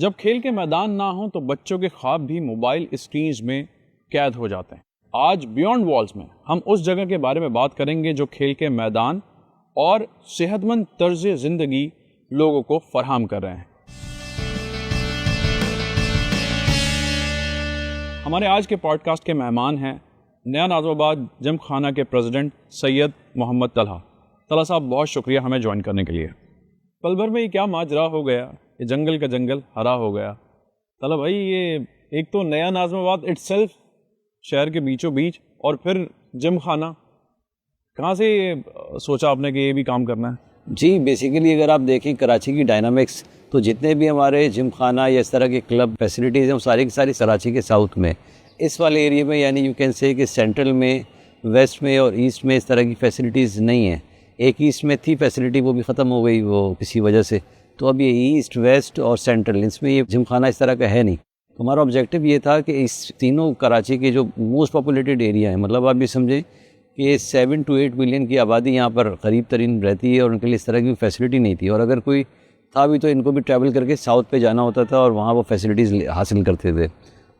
जब खेल के मैदान ना हो तो बच्चों के ख्वाब भी मोबाइल स्क्रीन्स में कैद हो जाते हैं। आज बियॉन्ड वॉल्स में हम उस जगह के बारे में बात करेंगे जो खेल के मैदान और सेहतमंद तर्ज ज़िंदगी लोगों को फराहम कर रहे हैं। हमारे आज के पॉडकास्ट के मेहमान हैं नया नाज़िमाबाद जिम खाना के प्रेसिडेंट सैयद मोहम्मद तलहा साहब, बहुत शुक्रिया हमें ज्वाइन करने के लिए। पल भर में ये क्या माजरा हो गया, ये जंगल का जंगल हरा हो गया। तलहा भाई, ये एक तो नया नाज़िमाबाद इटसेल्फ शहर के बीचों बीच और फिर जिम खाना, कहाँ से सोचा आपने कि ये भी काम करना है? जी, बेसिकली अगर आप देखें कराची की डायनामिक्स, तो जितने भी हमारे जिम खाना या इस तरह के क्लब फैसिलिटीज़ हैं वो सारी की सारी कराची के साउथ में, इस वाले एरिया में, यानी यू कैन से कि सेंट्रल में, वेस्ट में और ईस्ट में इस तरह की फैसिलिटीज़ नहीं हैं। एक ईस्ट में थी फैसिलिटी, वो भी ख़त्म हो गई वो किसी वजह से। तो अब ये ईस्ट, वेस्ट और सेंट्रल, इसमें ये जिम खाना इस तरह का है नहीं। तो हमारा ऑब्जेक्टिव ये था कि इस तीनों कराची के जो मोस्ट पॉपुलेटेड एरिया है, मतलब आप ये समझें कि 7 to 8 मिलियन की आबादी यहाँ पर करीब तरीन रहती है और उनके लिए इस तरह की फैसिलिटी नहीं थी। और अगर कोई था भी तो इनको भी ट्रैवल करके साउथ पे जाना होता था और वहाँ वो फैसिलिटीज़ हासिल करते थे।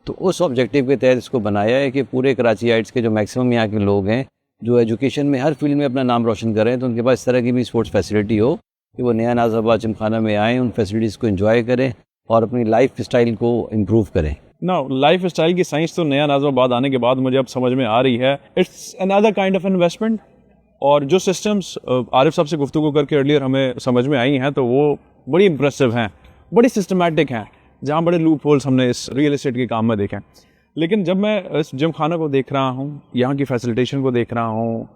तो उस ऑब्जेक्टिव के तहत इसको बनाया है कि पूरे कराचीइट्स के जो मैक्सिमम यहाँ के लोग हैं जो एजुकेशन में हर फील्ड में अपना नाम रोशन कर रहे हैं, तो उनके पास इस तरह की भी स्पोर्ट्स फैसिलिटी हो कि वो नया नाज़िमाबाद जिम खाना में आएँ, उन फैसिलिटीज़ को एंजॉय करें और अपनी लाइफ स्टाइल को इम्प्रूव करें। ना लाइफ स्टाइल की साइंस तो नया नाज़िमाबाद आने के बाद मुझे अब समझ में आ रही है। It's another kind of investment. और जो सिस्टम्स आरिफ साहब से गुफ्तगू करके अर्लियर हमें समझ में आई हैं तो वो बड़ी इंप्रेसिव हैं, बड़ी सिस्टमैटिक हैं, जहाँ बड़े लूप होल्स हमने इस रियल एस्टेट के काम में देखे हैं। लेकिन जब मैं इस जिम खाना को देख रहा हूँ, यहाँ की फैसिलिटेशन को देख रहा हूँ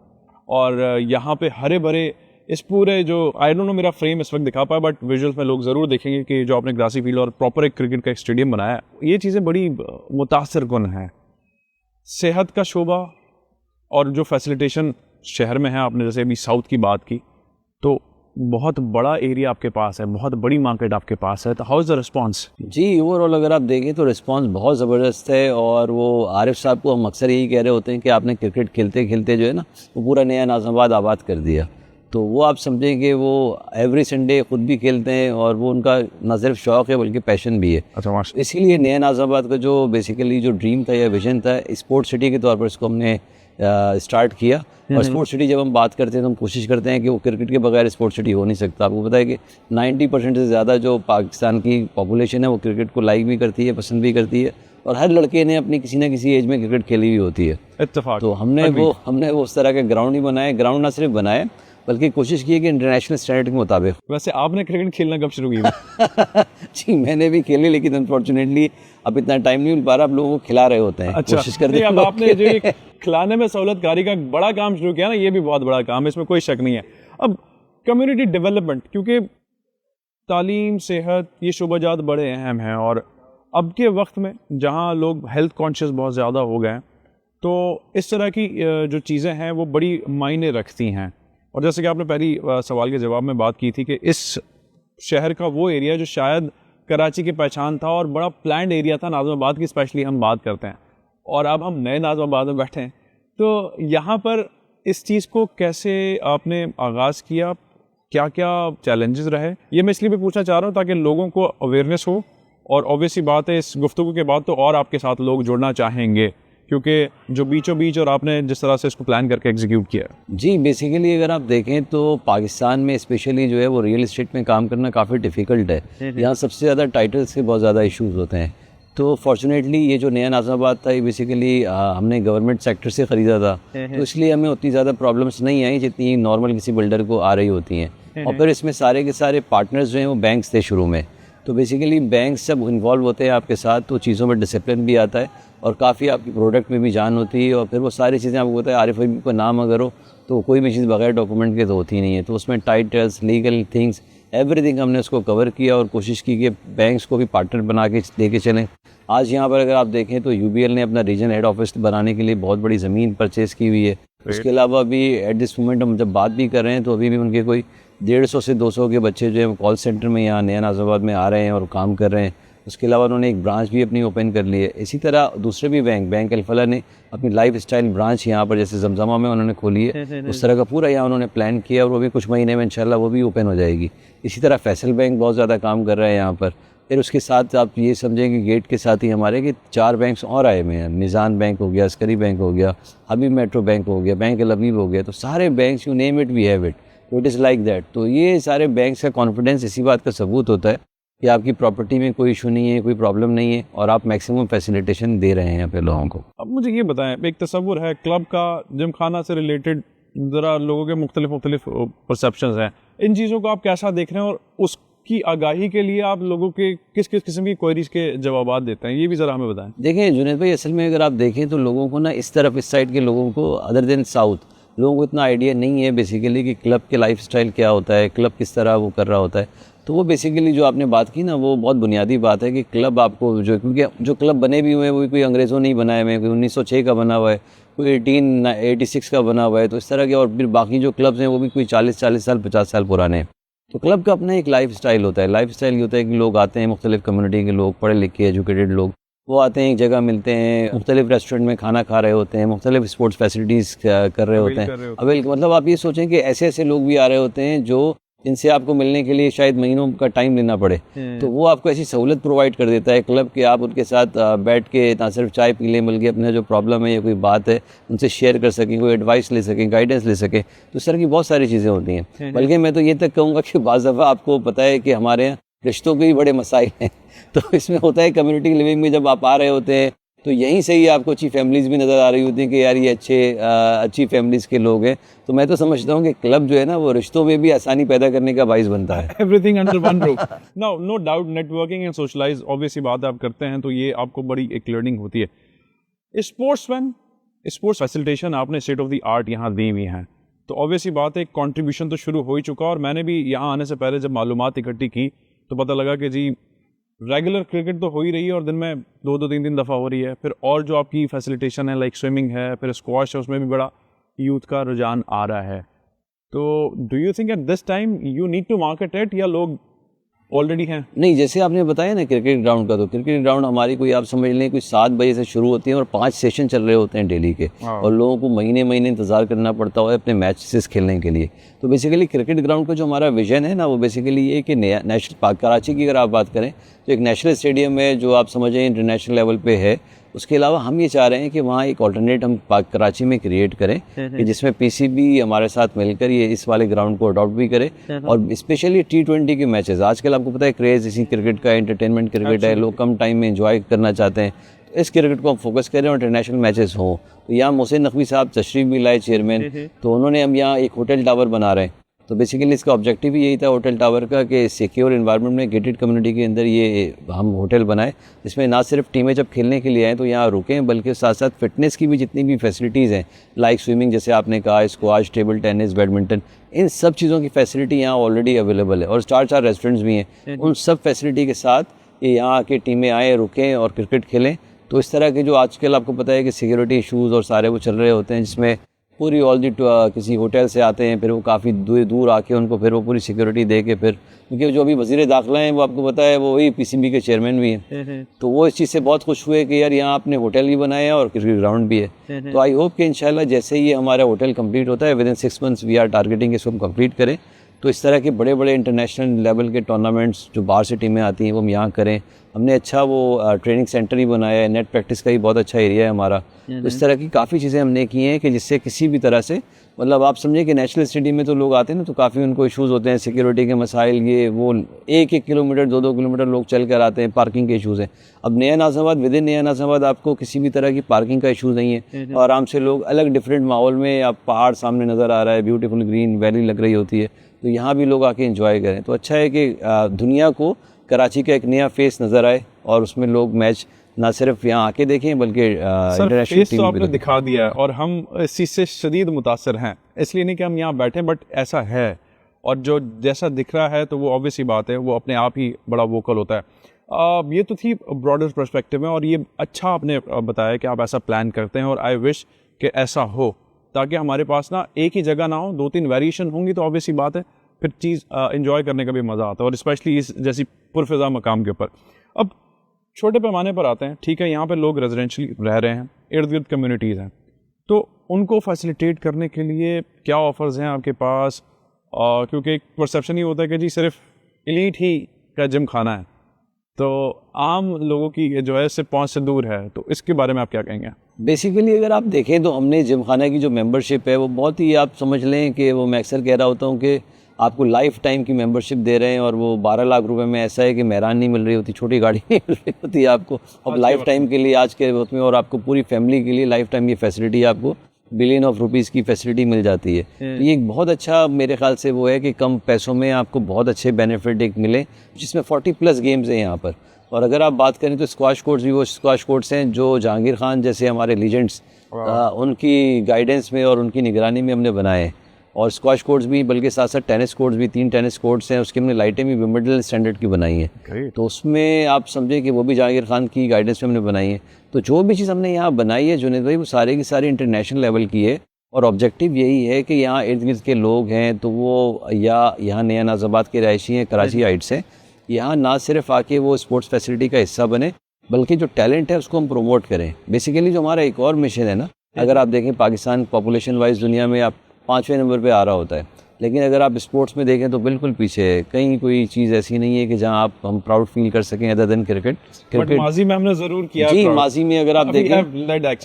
और यहाँ पे हरे भरे इस पूरे जो आई डोंट नो मेरा फ्रेम इस वक्त दिखा पाया, बट विजुअल्स में लोग ज़रूर देखेंगे कि जो आपने ग्रासी फील्ड और प्रॉपर एक क्रिकेट का एक स्टेडियम बनाया है, ये चीज़ें बड़ी मुतासर कुन हैं। सेहत का शोबा और जो फैसिलिटेशन शहर में है, आपने जैसे अभी साउथ की बात की, तो बहुत बड़ा एरिया आपके पास है, बहुत बड़ी मार्केट आपके पास है। तो हाउ इज़ द रिस्पांस? जी, ओवरऑल अगर आप देखें तो रिस्पांस बहुत ज़बरदस्त है। और वो आरिफ साहब को हम अक्सर यही कह रहे होते हैं कि आपने क्रिकेट खेलते खेलते जो है ना वो पूरा नया नाज़िमाबाद आबाद कर दिया। तो वो आप समझें कि वो एवरी संडे खुद भी खेलते हैं और वो उनका न सिर्फ शौक़ है बल्कि पैशन भी है। अच्छा, इसीलिए नया नाज़िमाबाद का जो बेसिकली जो ड्रीम था या विजन था, स्पोर्ट्स सिटी के तौर पर इसको हमने स्टार्ट किया। और स्पोर्ट्स सिटी जब हम बात करते हैं तो हम कोशिश करते हैं कि वो क्रिकेट के बगैर स्पोर्ट्स सिटी हो नहीं सकता। आपको पता है कि 90% से ज़्यादा जो पाकिस्तान की पॉपुलेशन है वो क्रिकेट को लाइक भी करती है, पसंद भी करती है, और हर लड़के ने अपनी किसी न किसी एज में क्रिकेट खेली हुई होती है। इत्तेफाक। तो हमने वो उस तरह के ग्राउंड ही बनाए, ग्राउंड ना सिर्फ बनाए बल्कि कोशिश की है कि इंटरनेशनल स्टैंडर्ड के मुताबिक। वैसे आपने क्रिकेट खेलना कब शुरू किया? जी, मैंने भी खेली, लेकिन अनफॉर्चुनेटली अब इतना टाइम नहीं मिल पा रहा। अब लोगों को खिला रहे होते हैं। अच्छा, कोशिश करते हैं। अब आपने जो खिलाने में सहूलतकारी का बड़ा काम शुरू किया ना, ये भी बहुत बड़ा काम है, इसमें कोई शक नहीं है। अब कम्युनिटी डेवलपमेंट, क्योंकि तालीम, सेहत, ये शोबाजात बड़े अहम हैं और अब के वक्त में जहाँ लोग हेल्थ कॉन्शियस बहुत ज़्यादा हो गए हैं, तो इस तरह की जो चीज़ें हैं वो बड़ी मायने रखती हैं। और जैसे कि आपने पहली सवाल के जवाब में बात की थी कि इस शहर का वो एरिया जो शायद कराची की पहचान था और बड़ा प्लान्ड एरिया था, नाज़िमाबाद की स्पेशली हम बात करते हैं, और अब हम नए नाज़िमाबाद में बैठे हैं, तो यहाँ पर इस चीज़ को कैसे आपने आगाज़ किया, क्या क्या चैलेंजेस रहे? ये मैं इसलिए भी पूछना चाह रहा हूँ ताकि लोगों को अवेयरनेस हो, और ऑब्वियसली बात है इस गुफ्तगू के बाद तो और आपके साथ लोग जुड़ना चाहेंगे, क्योंकि जो बीचों बीच और आपने जिस तरह से इसको प्लान करके एग्जीक्यूट किया। जी, बेसिकली अगर आप देखें तो पाकिस्तान में स्पेशली जो है वो रियल एस्टेट में काम करना काफ़ी डिफ़िकल्ट है। यहाँ सबसे ज़्यादा टाइटल्स के बहुत ज़्यादा इश्यूज़ होते हैं। तो फॉर्चुनेटली ये जो नया नाज़िमाबाद था ये बेसिकली हमने गवर्नमेंट सेक्टर से ख़रीदा था, तो इसलिए हमें उतनी ज़्यादा प्रॉब्लम्स नहीं आई जितनी नॉर्मल किसी बिल्डर को आ रही होती हैं। और फिर इसमें सारे के सारे पार्टनर्स जो हैं वो बैंक्स थे शुरू में। तो बेसिकली बैंक सब इन्वॉल्व होते हैं आपके साथ, तो चीज़ों में डिसिप्लिन भी आता है और काफ़ी आपकी प्रोडक्ट में भी जान होती है। और फिर वो सारी चीज़ें आपको पता है, आरिफ भाई को नाम अगर हो तो कोई भी चीज़ बगैर डॉक्यूमेंट के तो होती नहीं है। तो उसमें टाइटल्स, लीगल थिंग्स, एवरीथिंग हमने उसको कवर किया और कोशिश की कि बैंक्स को भी पार्टनर बना के लेके चलें। आज यहाँ पर अगर आप देखें तो यूबीएल ने अपना रीजन हेड ऑफिस बनाने के लिए बहुत बड़ी ज़मीन परचेज़ की हुई है। उसके अलावा अभी एट दिस मोमेंट हम जब बात भी कर रहे हैं तो अभी भी उनके कोई 150 से 200 के बच्चे जो है कॉल सेंटर में यहाँ नया नाज़िमाबाद में आ रहे हैं और काम कर रहे हैं। उसके अलावा उन्होंने एक ब्रांच भी अपनी ओपन कर ली है। इसी तरह दूसरे भी बैंक अल-फलाह ने अपनी लाइफ स्टाइल ब्रांच यहाँ पर जैसे जमजमा में उन्होंने खोली है, उस तरह का पूरा यहाँ उन्होंने प्लान किया और वो भी कुछ महीने में इंशाल्लाह वो भी ओपन हो जाएगी। इसी तरह फैसल बैंक बहुत ज़्यादा काम कर रहा है यहाँ पर। फिर उसके साथ आप ये समझें कि गेट के साथ ही हमारे कि 4 बैंक्स और आए हुए हैं। मिज़ान बैंक हो गया, अस्करी बैंक हो गया, हबीब मेट्रो बैंक हो गया, बैंक अल-हबीब हो गया। तो सारे banks, you name it we have it, तो इट इज़ लाइक दैट। तो ये सारे बैंक्स का कॉन्फिडेंस इसी बात का सबूत होता है कि आपकी प्रॉपर्टी में कोई इशू नहीं है, कोई प्रॉब्लम नहीं है, और आप मैक्सिमम फैसिलिटेशन दे रहे हैं यहाँ पे लोगों को। अब मुझे ये बताएं, एक तस्वुर है क्लब का, जिम खाना से रिलेटेड ज़रा लोगों के मुख्तलिफ परसेप्शंस हैं, इन चीज़ों को आप कैसा देख रहे हैं, और उसकी आगाही के लिए आप लोगों के किस किस किस्म की क्वेरीज के जवाब देते हैं, ये भी ज़रा हमें बताएं। देखें जुनैद भाई, असल में अगर आप देखें तो लोगों को ना इस तरफ, इस साइड के लोगों को, अदर देन साउथ, लोगों को इतना आइडिया नहीं है बेसिकली कि क्लब के लाइफस्टाइल क्या होता है, क्लब किस तरह वो कर रहा होता है। तो वो बेसिकली जो आपने बात की ना, वो बहुत बुनियादी बात है कि क्लब आपको जो, क्योंकि जो क्लब बने भी हुए हैं वो कोई अंग्रेज़ों नहीं बनाए हुए हैं, कोई 1906 का बना हुआ है, कोई 1886 का बना हुआ है, तो इस तरह के। और फिर बाकी जो क्लब्स हैं वो भी कोई 40 साल 50 साल पुराने हैं। तो क्लब का अपना एक लाइफ स्टाइल होता है। लाइफ स्टाइल ये होता है कि लोग आते हैं, मुख्तलिफ कम्युनिटी के लोग, पढ़े लिखे एजुकेटेड लोग, वो आते हैं, एक जगह मिलते हैं, मुख्तलिफ रेस्टोरेंट में खाना खा रहे होते हैं, मुख्तलिफ स्पोर्ट्स फैसिलिटीज़ कर रहे होते हैं। अवेल मतलब आप ये सोचें कि ऐसे ऐसे लोग भी आ रहे होते हैं जो, जिनसे आपको मिलने के लिए शायद महीनों का टाइम लेना पड़े, तो वो आपको ऐसी सहूलत प्रोवाइड कर देता है क्लब के, आप उनके साथ बैठ के ना सिर्फ चाय पी लें, बल्कि अपना जो प्रॉब्लम है या कोई बात है उनसे शेयर कर सकें, कोई एडवाइस ले सकें, गाइडेंस ले सकें। तो इस तरह की बहुत सारी चीज़ें होती हैं। बल्कि मैं तो ये तक कहूँगा कि बाज़ दफ़ा आपको पता है कि हमारे यहाँ रिश्तों के भी बड़े मसाइल हैं। तो इसमें होता है कम्युनिटी लिविंग में जब आप आ रहे होते हैं तो यहीं से ही आपको अच्छी फैमिलीज़ भी नज़र आ रही होती हैं कि यार ये अच्छी फैमिलीज़ के लोग हैं। तो मैं तो समझता हूँ कि क्लब जो है ना, वो रिश्तों में भी आसानी पैदा करने का बाइस बनता है। Everything under one roof. Now no doubt networking and socialize obviously बात आप करते हैं तो ये आपको बड़ी एक लर्निंग होती है। स्पोर्ट्समैन, स्पोर्ट्स फैसिलिटेशन आपने स्टेट ऑफ द आर्ट यहाँ दी हुई हैं, तो ऑब्वियसली बात है कंट्रीब्यूशन तो शुरू हो ही चुका। और मैंने भी यहाँ आने से पहले जब मालूमात इकट्ठी की तो पता लगा कि जी रेगुलर क्रिकेट तो हो ही रही है और दिन में 2-3 दफ़ा हो रही है। फिर और जो आपकी फैसिलिटेशन है लाइक स्विमिंग है, फिर स्क्वाश है, उसमें भी बड़ा यूथ का रुझान आ रहा है। तो do you think at this time you need to market it, या लोग ऑलरेडी हैं? नहीं, जैसे आपने बताया ना क्रिकेट ग्राउंड का, तो क्रिकेट ग्राउंड हमारी कोई आप समझ लें कोई 7 बजे से शुरू होती है और 5 सेशन चल रहे होते हैं डेली के, और लोगों को महीने महीने इंतज़ार करना पड़ता है अपने मैचेस खेलने के लिए। तो बेसिकली क्रिकेट ग्राउंड का जो हमारा विजन है ना, वो बेसिकली ये कि नेशनल पार्क कराची की अगर आप बात करें तो एक नेशनल स्टेडियम है जो आप समझें इंटरनेशनल लेवल पे है। उसके अलावा हम ये चाह रहे हैं कि वहाँ एक ऑल्टरनेट हम पार्क कराची में क्रिएट करें कि जिसमें पीसीबी हमारे साथ मिलकर ये इस वाले ग्राउंड को अडॉप्ट भी करे, और स्पेशली T20 के मैचेस। आजकल आपको पता है क्रेज़ इसी क्रिकेट का, एंटरटेनमेंट क्रिकेट है, लोग कम टाइम में एंजॉय करना चाहते हैं। तो इस क्रिकेट को हम फोकस करें और इंटरनेशनल मैचेस हों। तो यहाँ मोहसिन नकवी साहब तशरीफ भी लाए, चेयरमैन, तो उन्होंने हम यहाँ एक होटल टावर बना रहे हैं। तो बेसिकली इसका ऑब्जेक्टिव ही यही था होटल टावर का कि सिक्योर एनवायरनमेंट में गेटेड कम्युनिटी के अंदर ये हम होटल बनाए, जिसमें ना सिर्फ टीमें जब खेलने के लिए आएँ तो यहाँ रुकें, बल्कि साथ साथ फिटनेस की भी जितनी भी फैसिलिटीज़ हैं, लाइक स्विमिंग जैसे आपने कहा, स्क्वाश, टेबल टेनिस, बैडमिंटन, इन सब चीज़ों की फैसिलिटी यहाँ ऑलरेडी अवेलेबल है। और 4 रेस्टोरेंट्स भी हैं, उन सब फैसिलिटी के साथ ये यहाँ आके टीमें आएँ, रुकें और क्रिकेट खेलें। तो इस तरह के जो आजकल आपको पता है कि सिक्योरिटी इशूज़ और सारे वो चल रहे होते हैं, जिसमें पूरी किसी होटल से आते हैं, फिर वो काफ़ी दूर आके उनको फिर वो पूरी सिक्योरिटी दे के, फिर क्योंकि जो अभी वज़ीर दाखिला हैं वो आपको पता है वो वही पीसीबी के चेयरमैन भी हैं, तो वो इस चीज़ से बहुत खुश हुए कि यार यहाँ आपने होटल भी बनाया है और क्रिकेट ग्राउंड भी है। तो आई होप कि इंशाल्लाह जैसे ही हमारा होटल कंप्लीट होता है, within 6 months we are targeting इसको हम कंप्लीट करें, तो इस तरह के बड़े बड़े इंटरनेशनल लेवल के टूर्नामेंट्स जो बाहर से टीमें आती हैं वो हम यहाँ करें। हमने अच्छा वो ट्रेनिंग सेंटर ही बनाया है, नेट प्रैक्टिस का ही बहुत अच्छा एरिया है हमारा। तो इस तरह की काफ़ी चीज़ें हमने की हैं कि जिससे किसी भी तरह से, मतलब आप समझें कि नेशनल स्टेडियम में तो लोग आते हैं ना, तो काफ़ी उनको इश्यूज़ होते हैं, सिक्योरिटी के मसाइल, ये वो 1-1 किलोमीटर 2-2 किलोमीटर लोग चल कर आते हैं, पार्किंग के इशूज़ हैं। अब नया नाज़िमाबाद, विद इन नया नाज़िमाबाद आपको किसी भी तरह की पार्किंग का इशूज़ नहीं है, और आराम से लोग अलग डिफरेंट माहौल में, आप पहाड़ सामने नज़र आ रहा है, ब्यूटीफुल ग्रीन वैली लग रही होती है, तो यहाँ भी लोग आके एंजॉय करें। तो अच्छा है कि दुनिया को कराची का एक नया फेस नज़र आए और उसमें लोग मैच ना सिर्फ यहाँ आके देखें बल्कि इंटरनेशनल टीम तो आपने दिखा दिया है और हम इस चीज़ से शदीद मुतासर हैं। इसलिए नहीं कि हम यहाँ बैठे, बट ऐसा है, और जो जैसा दिख रहा है तो वो ऑब्वियसली बात है, वो अपने आप ही बड़ा वोकल होता है। ये तो थी ब्रॉडर पर्सपेक्टिव में, और ये अच्छा आपने बताया कि आप ऐसा प्लान करते हैं, और आई विश कि ऐसा हो, ताकि हमारे पास ना एक ही जगह ना हो, 2-3 वेरिएशन होंगी तो ऑब्वियसली बात है फिर चीज़ एंजॉय करने का भी मज़ा आता है, और स्पेशली इस जैसी पुरफ़िज़ा मकाम के ऊपर। अब छोटे पैमाने पर आते हैं, ठीक है, यहाँ पे लोग रेजिडेंशली रह रहे हैं, इर्द गिर्द कम्युनिटीज़ हैं, तो उनको फैसिलिटेट करने के लिए क्या ऑफ़र्स हैं आपके पास? क्योंकि एक परसेप्शन ही होता है कि जी सिर्फ एलीट ही का जिम खाना है, तो आम लोगों की ये जो है इससे पहुंच से दूर है, तो इसके बारे में आप क्या कहेंगे? बेसिकली अगर आप देखें तो हमने जिम खाना की जो मेंबरशिप है वो बहुत ही, आप समझ लें कि वो मैं अक्सर कह रहा होता हूँ कि आपको लाइफ टाइम की मेंबरशिप दे रहे हैं, और वो 12 लाख रुपए में ऐसा है कि मेहरान नहीं मिल रही होती, छोटी गाड़ी नहीं मिल रही होती है आपको, अब लाइफ टाइम के लिए आज के वक्त में, और आपको पूरी फैमिली के लिए लाइफ टाइम ये फैसिलिटी आपको बिलियन ऑफ रुपीज़ की फैसिलिटी मिल जाती है। तो ये एक बहुत अच्छा मेरे ख्याल से वो है कि कम पैसों में आपको बहुत अच्छे बेनिफिट एक मिले, जिसमें 40+ गेम्स हैं यहाँ पर। और अगर आप बात करें तो स्क्वाश कोर्ट्स भी वो स्क्वाश कोर्ट्स हैं जो जहांगीर खान जैसे हमारे लीजेंड्स उनकी गाइडेंस में और उनकी निगरानी में हमने बनाए हैं। और स्क्वाश कोर्ट्स भी, बल्कि साथ साथ टेनिस कोर्ट्स भी, 3 टेनिस कोर्ट्स हैं, उसकी हमने लाइटें भी विंबलडन स्टैंडर्ड की बनाई हैं। तो उसमें आप समझें कि वो भी जहांगीर खान की गाइडेंस में हमने बनाई है। तो जो भी चीज़ हमने यहाँ बनाई है जुनैद भाई, वो सारे की सारी इंटरनेशनल लेवल की है, और ऑब्जेक्टिव यही है कि यहाँ इर्द गिर्द के लोग हैं तो वो या यहाँ नया नाज़ाबाद के रहायशी हैं, कराची हाइट से, यहाँ ना सिर्फ आके वो स्पोर्ट्स फैसिलिटी का हिस्सा बने, बल्कि जो टैलेंट है उसको हम प्रमोट करें। बेसिकली जो हमारा एक और मिशन है ना, अगर आप देखें पाकिस्तान पॉपुलेशन वाइज दुनिया में आप 5वें नंबर पे आ रहा होता है, लेकिन अगर आप स्पोर्ट्स में देखें तो बिल्कुल पीछे है। कहीं कोई चीज़ ऐसी नहीं है कि जहाँ हम प्राउड फील कर सकें अदर देन क्रिकेट। माजी में हमने ज़रूर किया जी, माजी में अगर आप देखें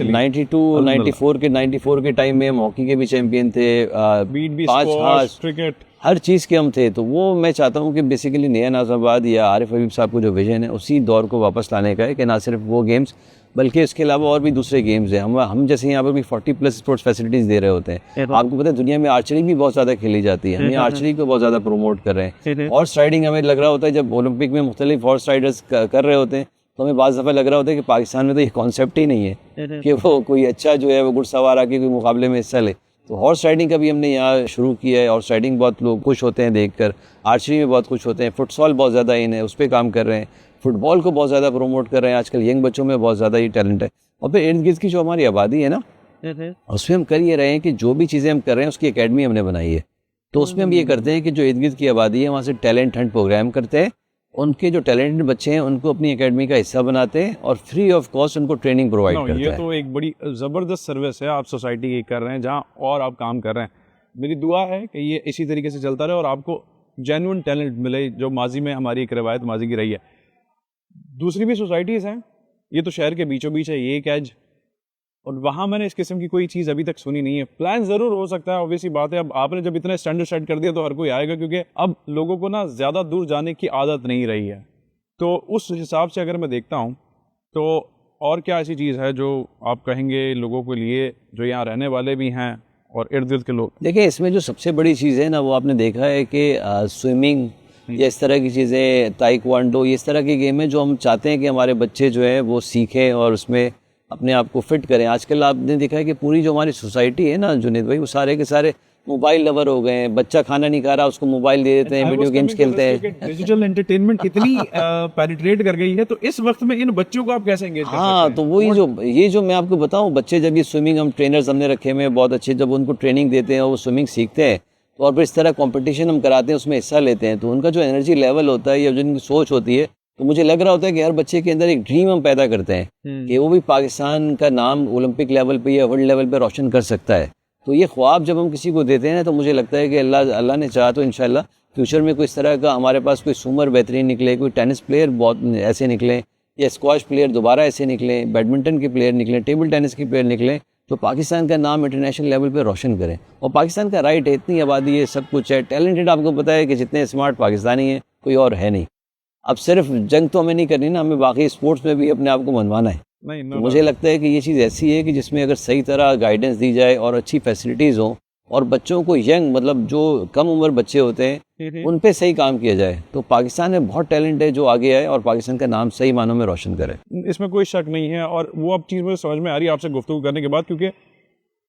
92 94 के टाइम में हम हॉकी के भी चैंपियन थे, 5 क्रिकेट, हर चीज़ के हम थे। तो वो मैं चाहता हूँ कि बेसिकली नया नाज़ाबाद या आरिफ हबीब साहब को जो विजन है उसी दौर को वापस लाने का है, कि ना सिर्फ वो गेम्स बल्कि इसके अलावा और भी दूसरे गेम्स हैं। हम जैसे यहाँ पर भी 40+ स्पोर्ट्स फैसिलिटीज़ दे रहे होते हैं। आपको पता है दुनिया में आर्चरी भी बहुत ज़्यादा खेली जाती है, हम यहाँ आर्चरी को बहुत ज़्यादा प्रमोट कर रहे हैं। हॉर्स राइडिंग हमें लग रहा होता है जब ओलंपिक में मुख्तलिफ हॉर्स राइडर्स कर रहे होते हैं, तो हमें बाज़ दफ़ा लग रहा होता है कि पाकिस्तान में तो ये कॉन्सेप्ट ही नहीं है कि वो कोई अच्छा जो है वो घुड़सवार आके कोई मुकाबले में हिस्सा ले। तो हॉर्स राइडिंग का भी हमने यहाँ शुरू किया है। हॉर्स राइडिंग बहुत लोग खुश होते हैं देखकर, आर्चरी में बहुत खुश होते हैं, फुटसॉल बहुत ज़्यादा इन है, उस पर काम कर रहे हैं, फुटबॉल को बहुत ज़्यादा प्रमोट कर रहे हैं। आजकल यंग बच्चों में बहुत ज़्यादा ये टैलेंट है। और फिर इर्द गिर्द की जो हमारी आबादी है ना, उसमें हम कर ये रहे हैं कि जो भी चीज़ें हम कर रहे हैं उसकी एकेडमी हमने बनाई है। तो उसमें हम ये करते हैं कि जो इर्द गिर्द की आबादी है वहाँ से टैलेंट हंट प्रोग्राम करते हैं, उनके जो टैलेंटेड बच्चे हैं उनको अपनी एकेडमी का हिस्सा बनाते हैं और फ्री ऑफ कॉस्ट उनको ट्रेनिंग प्रोवाइड करते हैं। ये तो एक बड़ी ज़बरदस्त सर्विस है आप सोसाइटी की कर रहे हैं, जहाँ और आप काम कर रहे हैं। मेरी दुआ है कि ये इसी तरीके से चलता रहे और आपको जेन्युइन टैलेंट मिले, जो माजी में हमारी एक रवायत माजी की रही है। दूसरी भी सोसाइटीज़ हैं, ये तो शहर के बीचों बीच है, ये एक एज, और वहाँ मैंने इस किस्म की कोई चीज़ अभी तक सुनी नहीं है। प्लान ज़रूर हो सकता है, ऑब्वियसली बात है। अब आपने जब इतना स्टैंडर्ड सेट कर दिया तो हर कोई आएगा, क्योंकि अब लोगों को ना ज़्यादा दूर जाने की आदत नहीं रही है। तो उस हिसाब से अगर मैं देखता हूँ तो और क्या ऐसी चीज़ है जो आप कहेंगे लोगों के लिए, जो यहाँ रहने वाले भी हैं और इर्द गिर्द के लोग? देखिए, इसमें जो सबसे बड़ी चीज़ है ना, वो आपने देखा है कि स्विमिंग या इस तरह की चीज़ें, ताइक्वांडो, ये इस तरह की गेम है जो हम चाहते हैं कि हमारे बच्चे जो है वो सीखें और उसमें अपने आप को फिट करें। आजकल आपने देखा है कि पूरी जो हमारी सोसाइटी है ना जुनैद भाई, वो सारे के सारे मोबाइल लवर हो गए हैं। बच्चा खाना नहीं खा रहा, उसको मोबाइल दे देते हैं, वीडियो गेम्स खेलते हैं। डिजिटल एंटरटेनमेंट इतनी पेनिट्रेट कर गई है, तो इस वक्त में इन बच्चों को आप कैसे एंगेज कर सकते हैं? हाँ, तो वही ये जो मैं आपको बताऊं, बच्चे जब ये स्विमिंग, हम ट्रेनर्स हमने रखे हुए हैं बहुत अच्छे, जब उनको ट्रेनिंग देते हैं और वो स्विमिंग सीखते हैं, तो और फिर इस तरह कंपटीशन हम कराते हैं, उसमें हिस्सा लेते हैं, तो उनका जो एनर्जी लेवल होता है या जो उनकी सोच होती है, तो मुझे लग रहा होता है कि हर बच्चे के अंदर एक ड्रीम हम पैदा करते हैं कि वो भी पाकिस्तान का नाम ओलंपिक लेवल पे या वर्ल्ड लेवल पे रोशन कर सकता है। तो ये ख्वाब जब हम किसी को देते हैं तो मुझे लगता है कि अल्लाह ने चाहा तो इंशाल्लाह फ्यूचर में कोई इस तरह का हमारे पास कोई स्विमर बेहतरीन निकले, कोई टेनिस प्लेयर बहुत ऐसे निकले, या स्क्वाश प्लेयर दोबारा ऐसे निकले, बैडमिंटन के प्लेयर निकले, टेबल टेनिस के प्लेयर निकले, तो पाकिस्तान का नाम इंटरनेशनल लेवल पे रोशन करें। और पाकिस्तान का राइट है, इतनी आबादी है, सब कुछ है, टैलेंटेड आपको पता है कि जितने स्मार्ट पाकिस्तानी हैं कोई और है नहीं। अब सिर्फ जंग तो हमें नहीं करनी ना, हमें बाकी स्पोर्ट्स में भी अपने आप को मनवाना है। तो मुझे लगता है कि ये चीज़ ऐसी है कि जिसमें अगर सही तरह गाइडेंस दी जाए और अच्छी फैसिलिटीज़ हों, और बच्चों को यंग, मतलब जो कम उम्र बच्चे होते हैं उन पे सही काम किया जाए, तो पाकिस्तान में बहुत टैलेंट है जो आगे आए और पाकिस्तान का नाम सही मानों में रोशन करे। इसमें कोई शक नहीं है। और वो अब चीज़ मुझे समझ में आ रही है आपसे गुफ्तगू करने के बाद, क्योंकि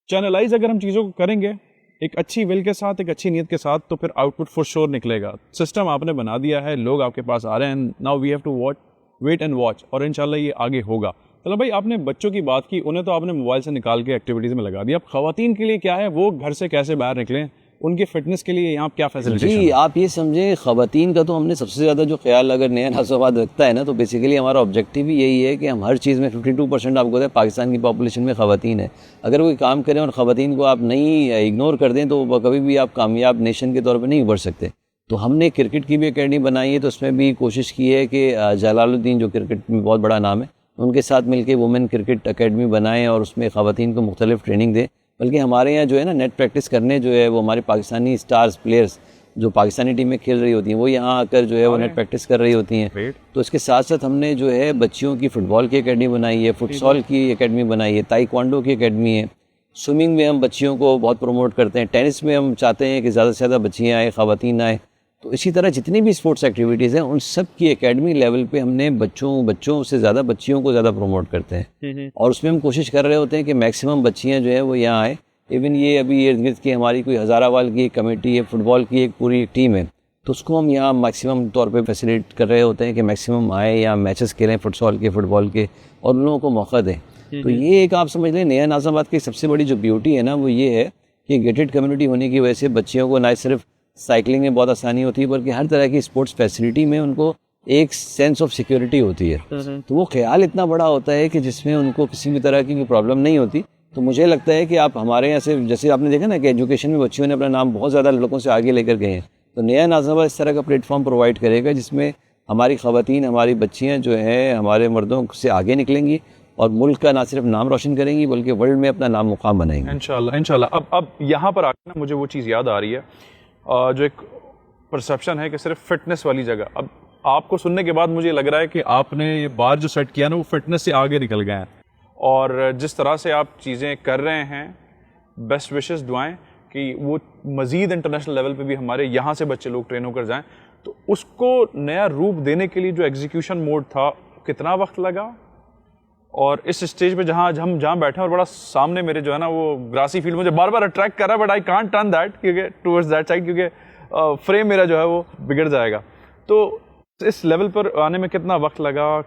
चैनलाइज अगर हम चीज़ों को करेंगे एक अच्छी विल के साथ, एक अच्छी नीयत के साथ, तो फिर आउटपुट फॉर श्योर निकलेगा। सिस्टम आपने बना दिया है, लोग आपके पास आ रहे हैं, now we have to wait and watch, और इंशाल्लाह ये आगे होगा। चलो भाई, आपने बच्चों की बात की, उन्हें तो आपने मोबाइल से निकाल के एक्टिविटीज़ में लगा दिया। अब ख़वातीन के लिए क्या है, वो घर से कैसे बाहर निकलें, उनकी फिटनेस के लिए यहाँ क्या फैसिलिटी? जी, आप ये समझें, ख़वातीन का तो हमने सबसे ज़्यादा जो ख्याल अगर नया नाज़ाबाद रखता है ना, तो बेसिकली हमारा ऑब्जेक्टिव ही यही है कि हम हर चीज़ में 52% आपको पता है पाकिस्तान की पॉपुलेशन में ख़वातीन है। अगर कोई काम करें और ख़वातीन को आप नहीं इग्नोर कर दें तो कभी भी आप कामयाब नेशन के तौर पर नहीं उभर सकते। तो हमने क्रिकेट की भी एकेडमी बनाई है, तो उसमें भी कोशिश की है कि जलालुद्दीन जो क्रिकेट में बहुत बड़ा नाम है, उनके साथ मिलके वुमेन क्रिकेट एकेडमी बनाएं और उसमें ख़वातीन को मुख्तलिफ ट्रेनिंग दें। बल्कि हमारे यहाँ जो है ना नेट प्रैक्टिस करने जो है वो हमारे पाकिस्तानी स्टार्स प्लेयर्स जो पाकिस्तानी टीम में खेल रही होती हैं वो यहाँ आकर जो है वो नेट प्रैक्टिस कर रही होती हैं। तो इसके साथ साथ हमने जो है बच्चियों की फ़ुटबॉल की एकेडमी बनाई है, फुटसॉल की एकेडमी बनाई है, ताइक्वांडो की एकेडमी है, स्विमिंग में हम बच्चियों को बहुत प्रमोट करते हैं, टेनिस में हम चाहते हैं कि ज़्यादा से ज़्यादा बच्चियाँ आए, ख़वातीन आए। तो इसी तरह जितनी भी स्पोर्ट्स एक्टिविटीज़ हैं उन सब की एकेडमी लेवल पे हमने बच्चों से ज़्यादा बच्चियों को ज़्यादा प्रमोट करते हैं और उसमें हम कोशिश कर रहे होते हैं कि मैक्सिमम बच्चियाँ जो है वो यहाँ आए। इवन ये अभी इर्द गिर्द की हमारी कोई हज़ारावाल की एक कमेटी है, फुटबॉल की एक पूरी टीम है, तो उसको हम यहाँ मैक्सिमम तौर पे फैसिलिटेट कर रहे होते हैं कि मैक्सिमम आए, यहाँ मैचेस खेलें फुटसॉल के, फुटबॉल के, और उन लोगों को मौका दें। तो ये एक आप समझ लें नया नाज़िमाबाद की सबसे बड़ी जो ब्यूटी है ना वो ये है कि गेटेड कम्युनिटी होने की वजह से बच्चियों को ना सिर्फ साइकिलिंग में बहुत आसानी होती है बल्कि हर तरह की स्पोर्ट्स फैसिलिटी में उनको एक सेंस ऑफ सिक्योरिटी होती है। तो वो ख्याल इतना बड़ा होता है कि जिसमें उनको किसी भी तरह की प्रॉब्लम नहीं होती। तो मुझे लगता है कि आप हमारे यहाँ से जैसे आपने देखा ना कि एजुकेशन में बच्चियों ने अपना नाम बहुत ज़्यादा लोगों से आगे लेकर गए हैं, तो नया नाज़िमाबाद इस तरह का प्लेटफॉर्म प्रोवाइड करेगा जिसमें हमारी ख़वातीन, हमारी बच्चियाँ जो हैं हमारे मर्दों से आगे निकलेंगी और मुल्क का ना सिर्फ नाम रोशन करेंगी बल्कि वर्ल्ड में अपना नाम मुकाम बनाएंगी इंशाल्लाह इंशाल्लाह। अब यहाँ पर आकर ना मुझे वो चीज़ याद आ रही है जो एक परसेप्शन है कि सिर्फ फिटनेस वाली जगह, अब आपको सुनने के बाद मुझे लग रहा है कि आपने ये बार जो सेट किया ना वो फिटनेस से आगे निकल गए हैं और जिस तरह से आप चीज़ें कर रहे हैं, बेस्ट विशेस दुआएं कि वो मज़ीद इंटरनेशनल लेवल पे भी हमारे यहाँ से बच्चे लोग ट्रेन होकर जाएं। तो उसको नया रूप देने के लिए जो एग्जीक्यूशन मोड था कितना वक्त लगा, और इस स्टेज पे हम जहाँ बैठे हैं और बड़ा सामने मेरे जो है ना वो ग्रासी फील्ड मुझे बार बार अट्रैक्ट कर रहा है, but I can't turn that क्योंकि टुवर्ड्स दैट साइड क्योंकि फ्रेम मेरा जो है वो बिगड़ जाएगा। तो इस लेवल पर आने में कितना वक्त लगा,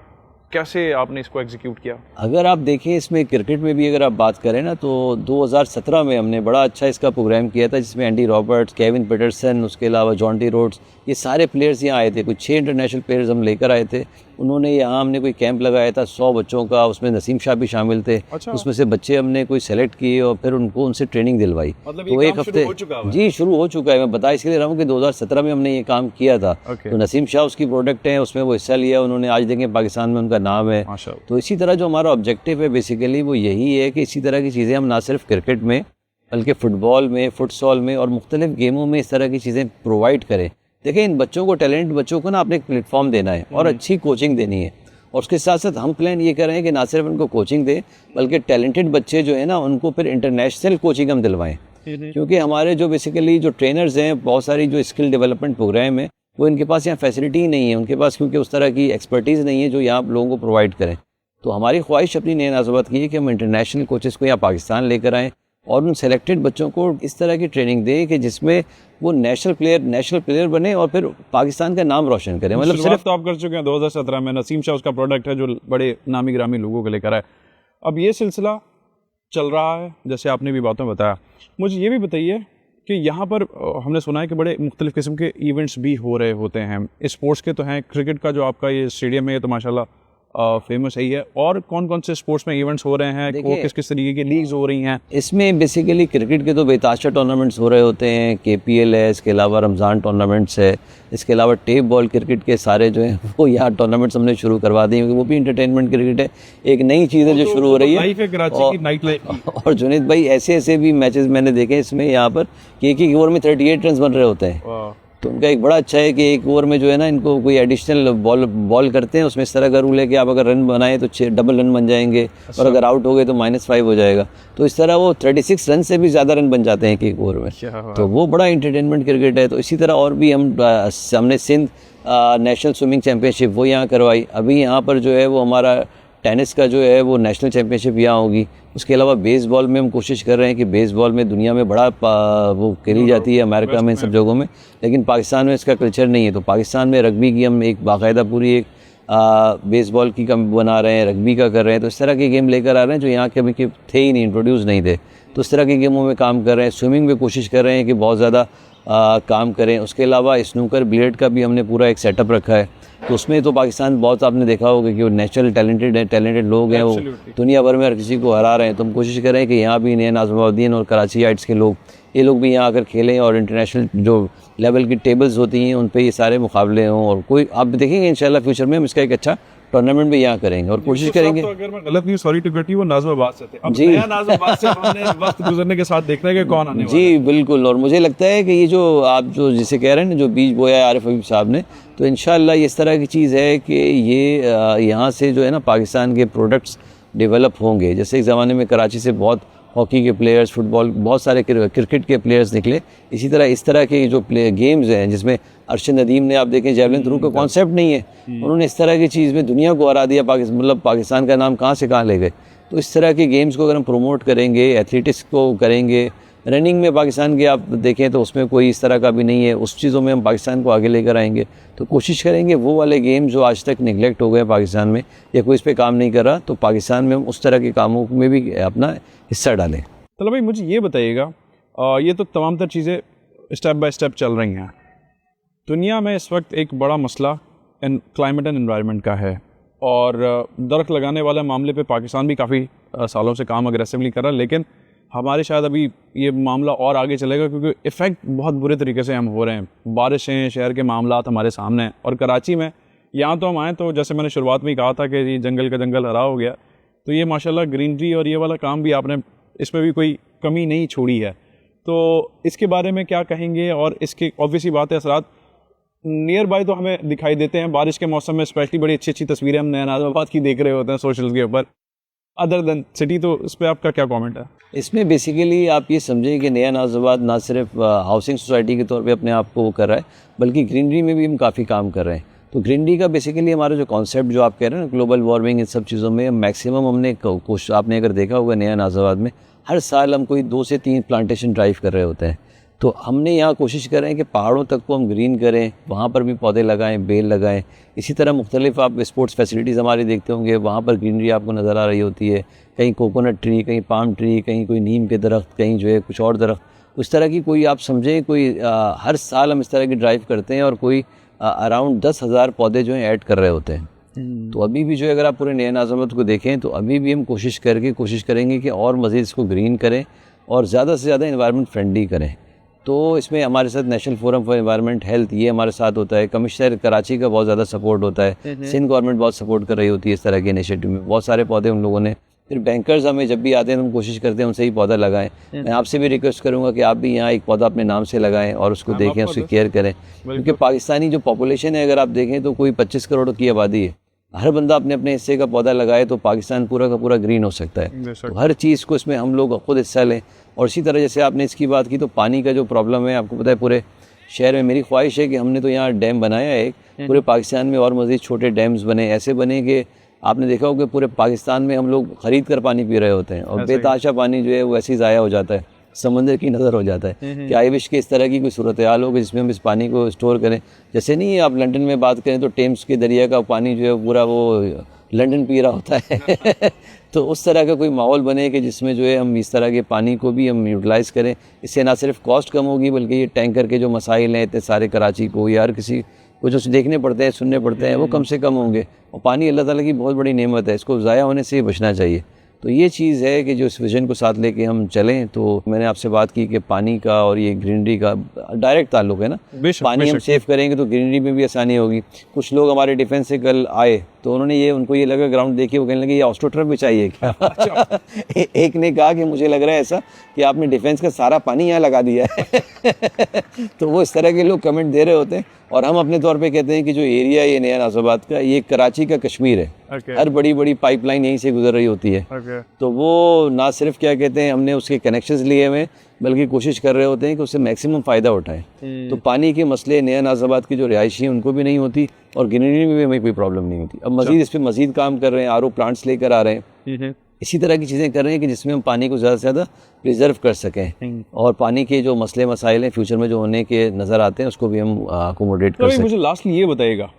कैसे आपने इसको एग्जीक्यूट किया? अगर आप देखें इसमें क्रिकेट में भी अगर आप बात करें ना तो 2017 में हमने बड़ा अच्छा इसका प्रोग्राम किया था जिसमें एंडी रॉबर्ट्स, केविन पीटरसन, उसके अलावा जॉन टी रोड्स, ये सारे प्लेयर्स यहाँ आए थे। कुछ 6 इंटरनेशनल प्लेयर्स हम लेकर आए थे। उन्होंने यहाँ हमने कोई कैंप लगाया था 100 बच्चों का, उसमें नसीम शाह भी शामिल थे। अच्छा। उसमें से बच्चे हमने कोई सेलेक्ट किए और फिर उनसे ट्रेनिंग दिलवाई। मतलब तो एक हफ्ते जी शुरू हो चुका है। मैं बता इसलिए रहा हूँ कि 2017 में हमने ये काम किया था। तो नसीम शाह उसकी प्रोडक्ट हैं, उसमें वो हिस्सा लिया उन्होंने, आज देखें पाकिस्तान में उनका नाम है। तो इसी तरह जो हमारा ऑब्जेक्टिव है बेसिकली वो यही है कि इसी तरह की चीज़ें हम ना सिर्फ क्रिकेट में बल्कि फ़ुटबॉल में, फुटसॉल में और मुख्तलिफ गेमों में इस तरह की चीज़ें प्रोवाइड करें। देखिए इन बच्चों को, टैलेंट बच्चों को ना आपने एक प्लेटफॉर्म देना है और अच्छी कोचिंग देनी है। और उसके साथ साथ हम प्लान ये कर रहे हैं कि ना सिर्फ उनको कोचिंग दें बल्कि टैलेंटेड बच्चे जो है ना उनको फिर इंटरनेशनल कोचिंग हम दिलवाएं। क्योंकि हमारे जो बेसिकली जो ट्रेनर्स हैं, बहुत सारी जो स्किल डेवलपमेंट प्रोग्राम है वो इनके पास यहाँ फैसिलिटी ही नहीं है उनके पास, क्योंकि उस तरह की एक्सपर्टीज़ नहीं है जो यहाँ लोगों को प्रोवाइड करें। तो हमारी ख्वाहिश अपनी नया नाज़िमाबाद की है कि हम इंटरनेशनल कोचेज़ को यहाँ पाकिस्तान लेकर आएँ और उन सेलेक्टेड बच्चों को इस तरह की ट्रेनिंग दें कि जिसमें वो नेशनल प्लेयर बने और फिर पाकिस्तान का नाम रोशन करें। मतलब सिर्फ तो आप कर चुके हैं 2017 में, नसीम शाह उसका प्रोडक्ट है जो बड़े नामी ग्रामी लोगों को लेकर आए। अब ये सिलसिला चल रहा है जैसे आपने भी बातों बताया। मुझे ये भी बताइए कि यहाँ पर हमने सुना है कि बड़े मुख्तलिफ़ किस्म के इवेंट्स भी हो रहे होते हैं। स्पोर्ट्स के तो हैं, क्रिकेट का जो आपका ये स्टेडियम है ये तो माशाल्लाह फेमस है ही है, और कौन कौन से स्पोर्ट्स में इवेंट्स हो रहे हैं, वो किस किस तरीके की लीग्स हो रही हैं? इसमें बेसिकली क्रिकेट के तो बेताशा टूर्नामेंट्स हो रहे होते हैं, KPL है, इसके अलावा रमज़ान टूर्नामेंट्स है, इसके अलावा टेप बॉल क्रिकेट के सारे जो हैं वो यहाँ टूर्नामेंट्स हमने शुरू करवा दिए क्योंकि वो भी इंटरटेनमेंट क्रिकेट है, एक नई चीज़ है जो शुरू हो रही है। और जुनैद भाई ऐसे भी मैचेस मैंने देखे इसमें यहाँ पर कि एक ओवर में 38 रन बन रहे होते हैं। तो उनका एक बड़ा अच्छा है कि एक ओवर में जो है ना इनको कोई एडिशनल बॉल करते हैं, उसमें इस तरह का रूल है कि आप अगर रन बनाएं तो 6 डबल रन बन जाएंगे और अगर आउट हो गए तो -5 हो जाएगा। तो इस तरह वो 36 रन से भी ज़्यादा रन बन जाते हैं एक ओवर में। तो वो बड़ा इंटरटेनमेंट क्रिकेट है। तो इसी तरह और भी हमने सिंध नेशनल स्विमिंग चैम्पियनशिप वो यहाँ करवाई। अभी यहाँ पर जो है वो हमारा टेनिस का जो है वो नेशनल चैम्पियनशिप यहाँ होगी। उसके अलावा बेसबॉल में हम कोशिश कर रहे हैं कि बेसबॉल में दुनिया में बड़ा वो खेली जाती है, अमेरिका में, इन सब जगहों में, लेकिन पाकिस्तान में इसका कल्चर नहीं है। तो पाकिस्तान में रग्बी की हम एक बाकायदा पूरी एक बेसबॉल की कम बना रहे हैं, रग्बी का कर रहे हैं। तो इस तरह के गेम लेकर आ रहे हैं जो यहाँ के अभी के थे ही नहीं, इंट्रोड्यूस नहीं थे। तो इस तरह के गेमों में काम कर रहे हैं। स्विमिंग में कोशिश कर रहे हैं कि बहुत ज़्यादा काम करें। उसके अलावा स्नूकर बिलियर्ड का भी हमने पूरा एक सेटअप रखा है। तो उसमें तो पाकिस्तान बहुत, आपने देखा होगा कि वो नेचुरल टैलेंटेड लोग हैं, वो दुनिया भर में हर किसी को हरा रहे हैं। तो हम कोशिश करें कि यहाँ भी नए नाज़मुद्दीन और कराचीइट्स के लोग, ये लोग भी यहाँ आकर खेलें और इंटरनेशनल जो लेवल की टेबल्स होती हैं उन पे ये सारे मुकाबले हों, और कोई आप देखेंगे इंशाल्लाह फ्यूचर में हम इसका एक अच्छा टूर्नामेंट भी यहाँ करेंगे और कोशिश करेंगे। तो अगर मैं गलत नहीं, सॉरी टू कट यू, वो नाज़िमाबाद से थे। अब नया नाज़िमाबाद से हमने वक्त गुजरने के साथ देखना है कि कौन आने वाला है। जी बिल्कुल, और मुझे लगता है कि ये जो आप जो जिसे कह रहे हैं ना, जो बीज बोया है आरिफ हबीब साहब ने, तो इंशाल्लाह ये इस तरह की चीज़ है कि ये यहाँ से जो है ना पाकिस्तान के प्रोडक्ट्स डेवलप होंगे। जैसे एक ज़माने में कराची से बहुत हॉकी के प्लेयर्स, फुटबॉल, बहुत सारे क्रिकेट के प्लेयर्स निकले, इसी तरह इस तरह के जो गेम्स हैं जिसमें अरशद नदीम ने, आप देखें जैवलिन थ्रो का कॉन्सेप्ट नहीं है, उन्होंने इस तरह की चीज़ में दुनिया को हरा दिया, मतलब पाकिस्तान का नाम कहाँ से कहाँ ले गए। तो इस तरह के गेम्स को अगर हम प्रमोट करेंगे, एथलेटिक्स को करेंगे, रनिंग में पाकिस्तान के आप देखें तो उसमें कोई इस तरह का भी नहीं है, उस चीज़ों में हम पाकिस्तान को आगे लेकर आएंगे। तो कोशिश करेंगे वो वाले गेम जो आज तक निगलेक्ट हो गए पाकिस्तान में, या कोई इस पर काम नहीं कर रहा, तो पाकिस्तान में हम उस तरह के कामों में भी अपना हिस्सा डालें। चलो भाई, मुझे ये बताइएगा, ये तो तमाम तर चीज़ें स्टेप बाय स्टेप चल रही हैं। दुनिया में इस वक्त एक बड़ा मसला क्लाइमेट एंड एनवायरनमेंट का है, और दरख्त लगाने वाले मामले पे पाकिस्तान भी काफ़ी सालों से काम अग्रेसिवली कर रहा है, लेकिन हमारे शायद अभी ये मामला और आगे चलेगा, क्योंकि इफ़ेक्ट बहुत बुरे तरीके से हम हो रहे हैं। बारिशें, शहर के मामलात हमारे सामने हैं, और कराची में यहाँ तो हम आएँ तो जैसे मैंने शुरुआत में ही कहा था कि ये जंगल का जंगल हरा हो गया, तो ये माशाल्लाह ग्रीनरी और ये वाला काम भी आपने, इसमें भी कोई कमी नहीं छोड़ी है। तो इसके बारे में क्या कहेंगे? और इसके ऑब्वियसली बात है, असरात नियर बाय तो हमें दिखाई देते हैं, बारिश के मौसम में स्पेशली बड़ी अच्छी अच्छी तस्वीरें हम नया नाज़िमाबाद की देख रहे होते हैं सोशल के ऊपर, अदर देन सिटी। तो इस पर आपका क्या कमेंट है? इसमें बेसिकली आप ये समझें कि नया नाज़िमाबाद ना सिर्फ हाउसिंग सोसाइटी के तौर पे अपने आप को वो कर रहा है, बल्कि ग्रीनरी में भी हम काफ़ी काम कर रहे हैं। तो ग्रीनरी का बेसिकली हमारा जो कॉन्सेप्ट जो आप कह रहे हैं ना, ग्लोबल वार्मिंग, इन सब चीज़ों में मैक्सिमम हमने कोशिश, आपने अगर देखा होगा नया नाज़िमाबाद में हर साल हम कोई 2 से 3 प्लांटेशन ड्राइव कर रहे होते हैं। तो हमने यहाँ कोशिश कर रहे हैं कि पहाड़ों तक को हम ग्रीन करें, वहाँ पर भी पौधे लगाएं, बेल लगाएं। इसी तरह मुख्तलिफ आप स्पोर्ट्स फैसिलिटीज़ हमारी देखते होंगे, वहाँ पर ग्रीनरी आपको नज़र आ रही होती है, कहीं कोकोनट ट्री, कहीं पाम ट्री, कहीं कोई नीम के दरख्त, कहीं जो है कुछ और दरख्त। उस तरह की कोई आप समझें कोई हर साल हम इस तरह की ड्राइव करते हैं, और कोई अराउंड 10,000 पौधे जो हैं ऐड कर रहे होते हैं। तो अभी भी जो है अगर आप पूरे नया नाज़िमाबाद को देखें तो अभी भी हम कोशिश करेंगे कि और मज़ीद इसको ग्रीन करें और ज़्यादा से ज़्यादा एनवायरनमेंट फ्रेंडली करें। तो इसमें हमारे साथ national forum for environment health, ये हमारे साथ होता है, कमिश्नर कराची का बहुत ज़्यादा सपोर्ट होता है, सिंध गवर्नमेंट बहुत सपोर्ट कर रही होती है इस तरह के इनिशिएटिव में, बहुत सारे पौधे उन लोगों ने। फिर बैंकर्स हमें जब भी आते हैं तो हम कोशिश करते हैं उनसे ही पौधा लगाएं। मैं आपसे भी रिक्वेस्ट करूंगा कि आप भी यहाँ एक पौधा अपने नाम से लगाएं और उसको देखें, उसकी केयर करें, क्योंकि पाकिस्तानी जो पॉपुलेशन है अगर आप देखें तो कोई 25 करोड़ की आबादी है। हर बंदा अपने अपने हिस्से का पौधा लगाए तो पाकिस्तान पूरा का पूरा ग्रीन हो सकता है। तो हर चीज़ को इसमें हम लोग खुद हिस्सा लें। और इसी तरह जैसे आपने इसकी बात की तो पानी का जो प्रॉब्लम है, आपको पता है पूरे शहर में, मेरी ख्वाहिश है कि हमने तो यहाँ डैम बनाया है एक, पूरे पाकिस्तान में और मज़ीद छोटे डैम्स बने, ऐसे बने कि आपने देखा होगा पूरे पाकिस्तान में हम लोग ख़रीद कर पानी पी रहे होते हैं और बेताशा पानी जो है वो ऐसे ही ज़ाया हो जाता है, समंदर की नज़र हो जाता है। कि आई विश के इस तरह की कोई सूरत हाल हो कि जिसमें हम इस पानी को स्टोर करें। जैसे नहीं आप लंदन में बात करें तो टेम्स के दरिया का पानी जो है पूरा वो लंदन पी रहा होता है तो उस तरह का कोई माहौल बने कि जिसमें जो है हम इस तरह के पानी को भी हम यूटिलाइज़ करें। इससे ना सिर्फ कॉस्ट कम होगी बल्कि ये टैंकर के जो मसाइल हैं इतने सारे कराची को या हर किसी को जो देखने पड़ते हैं, सुनने पड़ते हैं, वो कम से कम होंगे। और पानी अल्लाह ताला की बहुत बड़ी नेमत है, इसको ज़ाया होने से बचना चाहिए। तो ये चीज़ है कि जो इस विजन को साथ लेके हम चलें। तो मैंने आपसे बात की कि पानी का और ये ग्रीनरी का डायरेक्ट ताल्लुक है ना, पानी हम सेव करेंगे तो ग्रीनरी में भी आसानी होगी। कुछ लोग हमारे डिफेंस से कल आए तो उन्होंने उनको ये लगा ग्राउंड देखिए, वो कहने लगे ये ऑस्ट्रोटर्फ भी चाहिए क्या एक ने कहा कि मुझे लग रहा है ऐसा कि आपने डिफेंस का सारा पानी यहाँ लगा दिया है तो वो इस तरह के लोग कमेंट दे रहे होते हैं। और हम अपने तौर पे कहते हैं कि जो एरिया ये नया नाज़िमाबाद का, ये कराची का कश्मीर है। हर बड़ी बड़ी पाइपलाइन यहीं से गुजर रही होती है। तो वो ना सिर्फ क्या कहते हैं हमने उसके कनेक्शंस लिए हुए, बल्कि कोशिश कर रहे होते हैं कि उससे मैक्सिमम फ़ायदा उठाएं। तो पानी के मसले नया नाज़िमाबाद की जो रिहायशी हैं उनको भी नहीं होती और ग्रीनरी में भी हमें कोई प्रॉब्लम नहीं होती। अब मज़ीद इस पर मज़ीद काम कर रहे हैं, आरओ प्लांट्स लेकर आ रहे हैं, इसी तरह की चीज़ें कर रहे हैं कि जिसमें हम पानी को ज़्यादा से ज़्यादा प्रिजर्व कर सकें और पानी के जो मसले मसाइल हैं फ्यूचर में जो होने के नज़र आते हैं उसको भी हम अकोमोडेट कर सकें। मुझे लास्टली ये बताइएगा,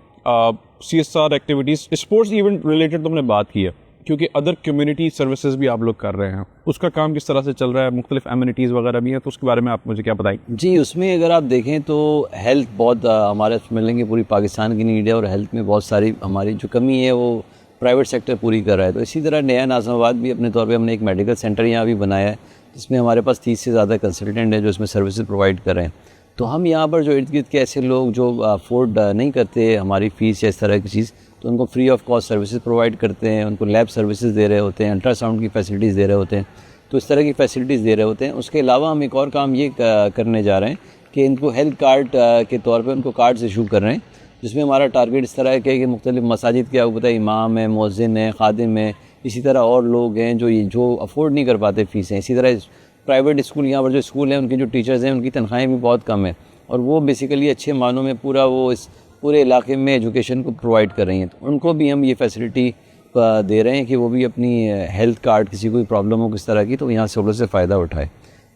CSR activities, sports event related तो हमने बात की है, क्योंकि अदर कम्युनिटी सर्विसेज भी आप लोग कर रहे हैं, उसका काम किस तरह से चल रहा है, मुख्तलिफ एमिनिटीज़ वगैरह भी हैं, तो उसके बारे में आप मुझे क्या बताएं। जी, उसमें अगर आप देखें तो हेल्थ बहुत हमारे मिलेंगे पूरी पाकिस्तान की नीड है, और हेल्थ में बहुत सारी हमारी जो कमी है वो प्राइवेट सेक्टर पूरी कर रहा है। तो इसी तरह नया नाज़िमाबाद भी अपने तौर पे हमने एक मेडिकल सेंटर यहाँ भी बनाया है, जिसमें हमारे पास 30 से ज़्यादा कंसल्टेंट हैं जो इसमें सर्विसेज प्रोवाइड कर रहे हैं। तो हम यहाँ पर जो इर्द गिर्द के ऐसे लोग जो अफोर्ड नहीं करते हमारी फ़ीस या इस तरह की चीज़, तो उनको free of cost services provide करते हैं, उनको लैब सर्विसेज दे रहे होते हैं, अल्ट्रासाउंड की फैसिलिटीज़ दे रहे होते हैं, तो इस तरह की फैसिलिटीज़ दे रहे होते हैं। उसके अलावा हम एक और काम ये करने जा रहे हैं कि इनको हेल्थ कार्ड के तौर पे उनको कार्ड्स इशू कर रहे हैं, जिसमें हमारा टारगेट इस तरह है कि मुख्तलिफ मसाजिद के आपको पता है इमाम है, मुअज्जिन है, खादिम है, इसी तरह और लोग हैं जो अफोर्ड नहीं कर पाते फ़ीसें। इसी तरह प्राइवेट स्कूल, यहाँ पर जो स्कूल हैं उनकी जो टीचर्स हैं उनकी तनख्वाहें भी बहुत कम है, और वो बेसिकली अच्छे मानों में पूरा वो इस पूरे इलाके में एजुकेशन को प्रोवाइड कर रही हैं। तो उनको भी हम ये फैसिलिटी दे रहे हैं कि वो भी अपनी हेल्थ कार्ड, किसी कोई प्रॉब्लम हो किस तरह की, तो यहाँ सहूलत से फ़ायदा उठाए।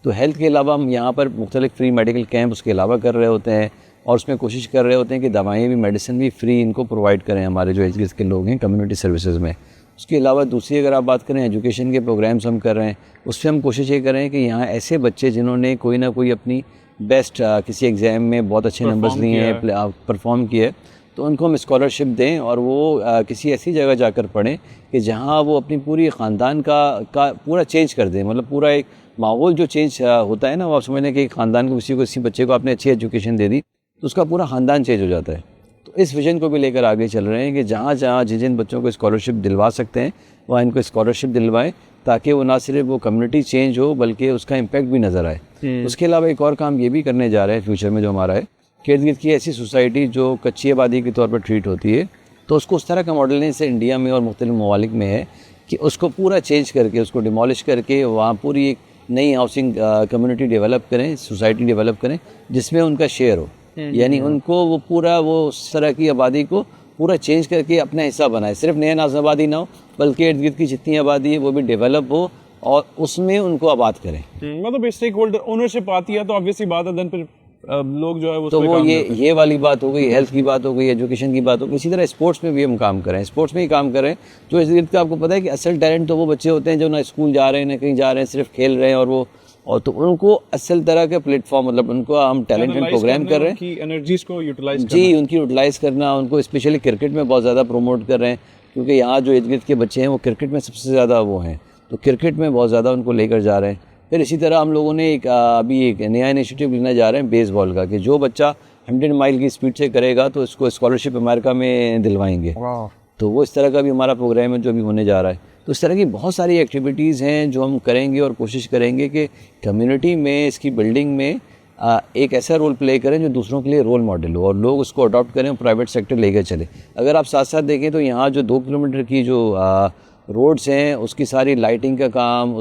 तो हेल्थ के अलावा हम यहाँ पर मुख्तलिफ फ्री मेडिकल कैंप उसके अलावा कर रहे होते हैं, और उसमें कोशिश कर रहे होते हैं कि दवाएँ भी, मेडिसिन भी फ्री इनको प्रोवाइड करें हमारे जो एज के लोग हैं कम्युनिटी सर्विसेज में। उसके अलावा दूसरी अगर आप बात करें एजुकेशन के प्रोग्राम्स हम कर रहे हैं, उससे हम कोशिश ये कर रहे हैं कि यहाँ ऐसे बच्चे जिन्होंने कोई ना कोई अपनी बेस्ट किसी एग्ज़ाम में बहुत अच्छे नंबर्स लिए हैं, परफॉर्म किए, तो उनको हम स्कॉलरशिप दें और वो किसी ऐसी जगह जाकर पढ़ें कि जहाँ वो अपनी पूरी ख़ानदान का पूरा चेंज कर दें। मतलब पूरा एक माहौल जो चेंज होता है ना, वो आप समझ लें कि ख़ानदान को किसी बच्चे को आपने अच्छी एजुकेशन दे दी तो उसका पूरा ख़ानदान चेंज हो जाता है। तो इस विजन को भी लेकर आगे चल रहे हैं कि जहाँ जहाँ जिन बच्चों को स्कॉलरशिप दिलवा सकते हैं वहाँ इनको स्कॉलरशिप दिलवाएं, ताकि वो ना सिर्फ वो कम्युनिटी चेंज हो बल्कि उसका इम्पैक्ट भी नज़र आए। उसके अलावा एक और काम ये भी करने जा रहे हैं फ्यूचर में जो हमारा है कि इर्द गिर्द की ऐसी सोसाइटी जो कच्ची आबादी के तौर पर ट्रीट होती है, तो उसको उस तरह का मॉडल जैसे इंडिया में और मुख्तलिफ ममालिक में है कि उसको पूरा चेंज करके, उसको डिमोलिश करके वहाँ पूरी एक नई हाउसिंग कम्युनिटी डेवलप करें, सोसाइटी डेवलप करें जिसमें उनका शेयर हो। यानी उनको वो पूरा वो उस तरह की आबादी को पूरा चेंज करके अपना हिस्सा बनाए, सिर्फ नया नाज़िमाबाद ही ना हो बल्कि इर्द गिर्द की जितनी आबादी है वो भी डेवलप हो और उसमें उनको आबाद करें। मतलब स्टेक होल्डर ओनरशिप आती है तो ऑब्वियसली बात है, देन फिर लोग जो है तो वो ये वाली बात हो गई, हेल्थ की बात हो गई, एजुकेशन की बात हो गई। इसी तरह स्पोर्ट्स में भी हम काम करें, स्पोर्ट्स में ही काम करें। जो इस गिर्द का आपको पता है कि असल टैलेंट तो वो बच्चे होते हैं जो ना स्कूल जा रहे हैं ना कहीं जा रहे हैं, सिर्फ खेल रहे हैं, और तो उनको असल तरह के प्लेटफॉर्म, मतलब उनको हम टैलेंट प्रोग्राम कर रहे हैं, एनर्जीज को यूटिलाइज जी उनकी यूटिलाइज़ करना, उनको स्पेशली क्रिकेट में बहुत ज़्यादा प्रमोट कर रहे हैं, क्योंकि यहाँ जो इर्द गिर्द के बच्चे हैं वो क्रिकेट में सबसे ज़्यादा वो हैं, तो क्रिकेट में बहुत ज़्यादा उनको लेकर जा रहे हैं। फिर इसी तरह हम लोगों ने अभी एक नया इनिशिएटिव लेने जा रहे हैं बेसबॉल का, कि जो बच्चा 100 माइल की स्पीड से करेगा तो इसको स्कॉलरशिप अमेरिका में दिलवाएंगे। तो वो इस तरह का भी हमारा प्रोग्राम है जो अभी होने जा रहा है। तो इस तरह की बहुत सारी एक्टिविटीज़ हैं जो हम करेंगे और कोशिश करेंगे कि कम्युनिटी में, इसकी बिल्डिंग में एक ऐसा रोल प्ले करें जो दूसरों के लिए रोल मॉडल हो और लोग उसको अडॉप्ट करें और प्राइवेट सेक्टर लेकर चले। अगर आप साथ साथ देखें तो यहाँ जो 2 किलोमीटर की जो रोड्स हैं उसकी सारी लाइटिंग का काम,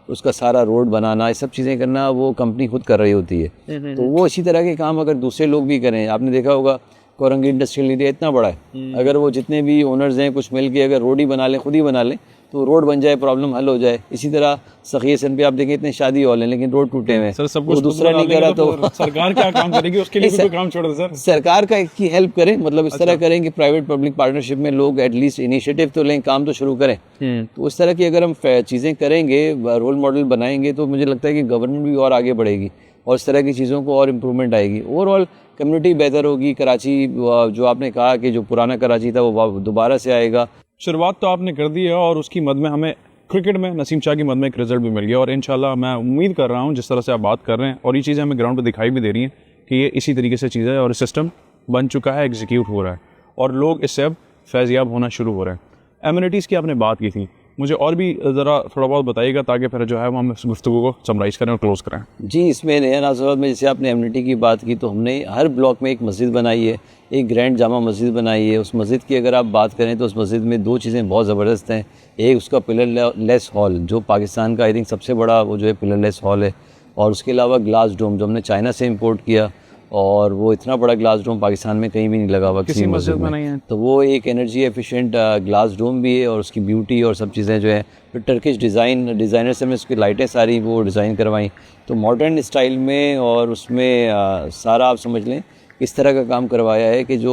उसका सारा रोड बनाना, ये सब चीज़ें करना वो कंपनी खुद कर रही होती है। तो वो इसी तरह के काम अगर दूसरे लोग भी करें, आपने देखा होगा कोरंगी इंडस्ट्रियल एरिया इतना बड़ा है, अगर वो जितने भी ओनर्स हैं कुछ मिल के अगर रोड ही बना लें, खुद ही बना लें, तो रोड बन जाए, प्रॉब्लम हल हो जाए। इसी तरह सखीसन पे आप देखें इतने शादी हॉल हैं लेकिन रोड टूटे हुए हैं, वो दूसरा नहीं करा तो सरकार क्या काम करेगी, उसके लिए कोई काम छोड़ दे सर। सरकार का की हेल्प करें, मतलब इस तरह करें कि प्राइवेट पब्लिक पार्टनरशिप में लोग एटलीस्ट इनिशिएटिव तो लें, काम तो शुरू करें। तो इस तरह की अगर हम चीज़ें करेंगे, रोल मॉडल बनाएंगे, तो मुझे लगता है कि गवर्नमेंट भी और आगे बढ़ेगी और इस तरह की चीज़ों को और इम्प्रूवमेंट आएगी। ओवरऑल कम्युनिटी बेहतर होगी। कराची जो आपने कहा कि जो पुराना कराची था वो दोबारा से आएगा। शुरुआत तो आपने कर दी है और उसकी मद में हमें क्रिकेट में नसीम शाह की मद में एक रिजल्ट भी मिल गया और इंशाल्लाह मैं उम्मीद कर रहा हूँ जिस तरह से आप बात कर रहे हैं और ये चीज़ें हमें ग्राउंड पर दिखाई भी दे रही हैं कि ये इसी तरीके से चीज़ है और सिस्टम बन चुका है, एग्जीक्यूट हो रहा है और लोग इससे अब फैज़याब होना शुरू हो रहे हैं। एमिनिटीज़ की आपने बात की थी, मुझे और भी ज़रा थोड़ा बहुत बताइएगा ताकि फिर जो है वो हम इस गुफ्तगू को समराइज़ करें और क्लोज़ करें। जी, इसमें नया नाज़िमाबाद में जैसे आपने एमिनिटी की बात की तो हमने हर ब्लॉक में एक मस्जिद बनाई है, एक ग्रैंड जामा मस्जिद बनाई है। उस मस्जिद की अगर आप बात करें तो उस मस्जिद में 2 चीज़ें बहुत ज़बरदस्त हैं। एक उसका पिलर लेस हॉल जो पाकिस्तान का आई थिंक सबसे बड़ा वो जो है पिलर लेस हॉल है, और उसके अलावा ग्लास डोम जो हमने चाइना से इम्पोर्ट किया और वो इतना बड़ा ग्लास डोम पाकिस्तान में कहीं भी नहीं लगा हुआ किसी मस्जिद में। तो वो एक एनर्जी एफिशिएंट ग्लास डोम भी है और उसकी ब्यूटी और सब चीज़ें जो है। फिर टर्किश डिज़ाइनर से हमने उसकी लाइटें सारी वो डिज़ाइन करवाई तो मॉडर्न स्टाइल में, और उसमें सारा आप समझ लें इस तरह का काम करवाया है कि जो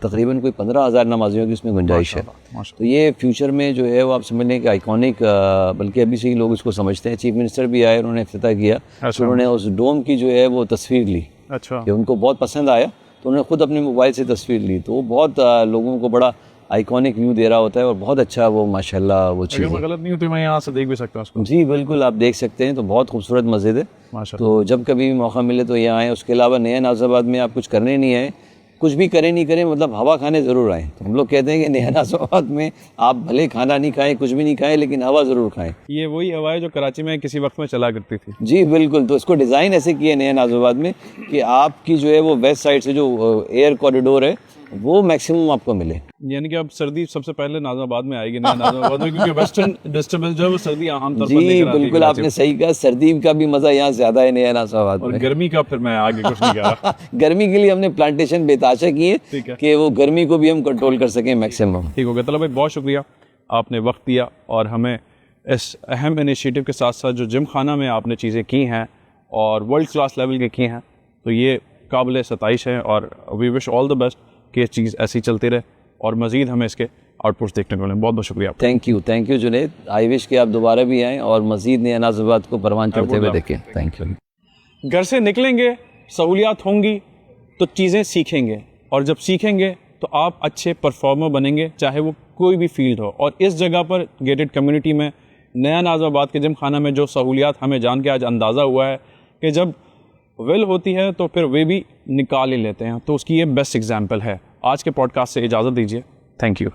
तकरीबन कोई 15,000 नमाजियों की उसमें गुंजाइश है। तो ये फ्यूचर में जो है वो आप समझ लें कि आइकॉनिक, बल्कि अभी से ही लोग इसको समझते हैं। चीफ मिनिस्टर भी आए, उन्होंने इफ्तिताह किया, तो उन्होंने उस डोम की जो है वो तस्वीर ली। अच्छा, कि उनको बहुत पसंद आया, तो उन्होंने खुद अपने मोबाइल से तस्वीर ली। तो वो बहुत लोगों को बड़ा आइकॉनिक व्यू दे रहा होता है और बहुत अच्छा वो माशाल्लाह वो चीज़ अगर मैं गलत नहीं हूँ तो मैं यहाँ से देख भी सकता हूँ उसको। जी बिल्कुल, आप देख सकते हैं। तो बहुत खूबसूरत मस्जिद है, माशाल्लाह। तो जब कभी भी मौका मिले तो यहाँ आएँ। उसके अलावा नया नाज़िबाबाद में आप कुछ करने नहीं आए, कुछ भी करें नहीं करें, मतलब हवा खाने ज़रूर आएँ। तो हम लोग कहते हैं कि नया नाज़िबाबाद में आप भले खाना नहीं खाएं, कुछ भी नहीं खाएं, लेकिन हवा ज़रूर खाएं। ये वही हवा है जो कराची में किसी वक्त में चला करती थी। जी बिल्कुल, तो इसको डिज़ाइन ऐसे किया नया नाज़िबाबाद में कि आपकी जो है वो वेस्ट साइड से जो एयर कॉरिडोर है वो मैक्सिमम आपको मिले। यानी कि अब सर्दी सबसे पहले नाज़िबाबाद में आएगी, नया नाज़िबाबाद में, क्योंकि वेस्टर्न डिस्टर्बेंस जो है वो सर्दी आमतौर पर जी लेकर आती है बिल्कुल, कराची आपने सही कहा। सर्दी का भी मज़ा यहाँ ज़्यादा है नया नाज़िबाबाद और में। गर्मी का फिर मैं आगे कुछ नहीं कह रहा। गर्मी के लिए हमने प्लांटेशन बेताशा किए ठीक है। कि वो गर्मी को भी हम कंट्रोल कर सकें मैक्सिमम। ठीक हो गया। तलब भाई बहुत शुक्रिया, आपने वक्त दिया और हमें इस अहम इनिशिएटिव के साथ साथ जो जिम खाना में आपने चीज़ें की हैं और वर्ल्ड क्लास लेवल के की हैं, तो ये काबिल सताइश है और we wish all the best कि ये चीज़ ऐसी चलती रहे और मज़ीद हमें इसके आउटपुट्स देखने को मिले। बहुत बहुत शुक्रिया। Thank you Junaid. I wish कि आप दोबारा भी आएँ और मज़ीद नया नाज़िबाबाद को परवान चढ़ते हुए देखें। Thank you. घर से निकलेंगे, सहूलियात होंगी तो चीज़ें सीखेंगे, और जब सीखेंगे तो आप अच्छे परफॉर्मर बनेंगे, चाहे वो कोई भी फील्ड हो। और इस जगह पर गेटेड कम्युनिटी में नया नाज़िबाबाद के जिम खाना में जो सहूलियात हमें जान के आज अंदाज़ा हुआ है कि जब विल होती है तो फिर वे भी निकाल ही लेते हैं, तो उसकी ये बेस्ट एग्जाम्पल है। आज के पॉडकास्ट से इजाज़त दीजिए। Thank you.